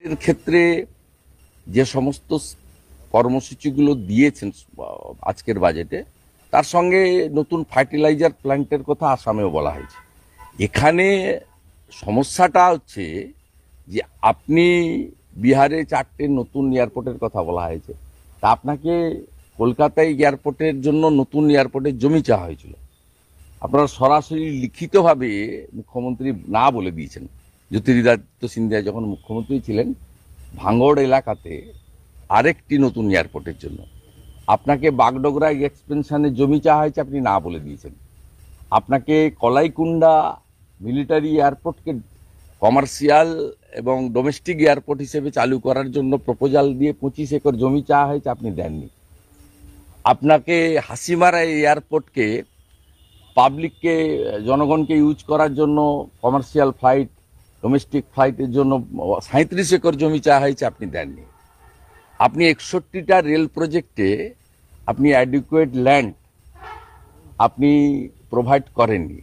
এর ক্ষেত্রে যে সমস্ত কর্মসূচিগুলো দিয়েছেন আজকের বাজেটে, তার সঙ্গে নতুন ফার্টিলাইজার প্ল্যান্টের কথা আসামেও বলা হয়েছে। এখানে সমস্যাটা হচ্ছে যে আপনি বিহারে 4টে নতুন এয়ারপোর্টের কথা বলা হয়েছে, তা আপনাকে কলকাতায় এয়ারপোর্টের জন্য নতুন এয়ারপোর্টের জমি চাওয়া হয়েছিল। আপনারা সরাসরি লিখিতভাবে মুখ্যমন্ত্রী না বলে দিয়েছেন। জ্যোতিরাদিত্য সিন্ধিয়া যখন মুখ্যমন্ত্রী ছিলেন, ভাঙড় এলাকাতে আরেকটি নতুন এয়ারপোর্টের জন্য আপনাকে বাগডোগরা এক্সপেনশনের জমি চাওয়া হয়েছে, আপনি না বলে দিয়েছেন। আপনাকে কলাইকুণ্ডা মিলিটারি এয়ারপোর্টকে কমার্শিয়াল এবং ডোমেস্টিক এয়ারপোর্ট হিসেবে চালু করার জন্য প্রপোজাল দিয়ে 25 একর জমি চাওয়া হয়েছে, আপনি দেননি। আপনাকে হাসিমারা এয়ারপোর্টকে পাবলিককে, জনগণকে ইউজ করার জন্য কমার্শিয়াল ফ্লাইট, ডোমেস্টিক ফ্লাইটের জন্য 37 একর জমি চাওয়া হয়েছে, আপনি দেননি। আপনি 61টা রেল প্রজেক্টে আপনি অ্যাডিকুয়েট ল্যান্ড আপনি প্রোভাইড করেননি।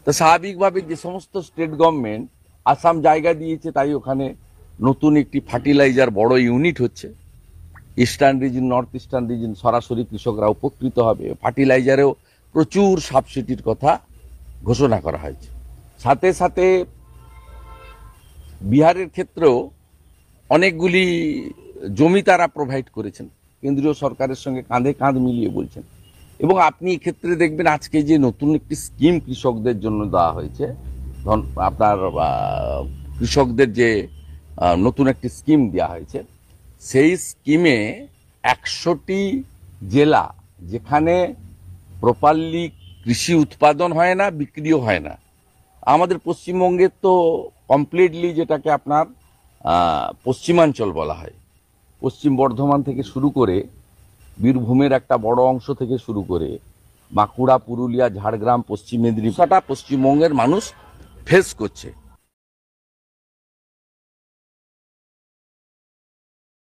তো স্বাভাবিকভাবে যে সমস্ত স্টেট গভর্নমেন্ট আসাম জায়গা দিয়েছে, তাই ওখানে নতুন একটি ফার্টিলাইজার বড় ইউনিট হচ্ছে। Eastern reason, north eastern reason সরাসরি কৃষকরা উপকৃত হবে। ফার্টিলাইজারেও প্রচুর সাবসিডির কথা ঘোষণা করা হয়েছে। সাথে সাথে বিহারের ক্ষেত্রেও অনেকগুলি জমি তারা প্রোভাইড করেছেন, কেন্দ্রীয় সরকারের সঙ্গে কাঁধে কাঁধ মিলিয়ে বলছেন। এবং আপনি এক্ষেত্রে দেখবেন আজকে যে নতুন একটি স্কিম কৃষকদের জন্য দেওয়া হয়েছে, আপনার কৃষকদের যে নতুন একটি স্কিম দেওয়া হয়েছে, সেই স্কিমে 100টি জেলা যেখানে প্রপারলি কৃষি উৎপাদন হয় না, বিক্রিও হয় না। আমাদের পশ্চিমবঙ্গের তো কমপ্লিটলি যেটাকে আপনার পশ্চিমাঞ্চল বলা হয়, পশ্চিম বর্ধমান থেকে শুরু করে বীরভূমের একটা বড় অংশ থেকে শুরু করে বাঁকুড়া, পুরুলিয়া, ঝাড়গ্রাম, পশ্চিম মেদিনীপুরটা পশ্চিমবঙ্গের মানুষ ফেস করছে।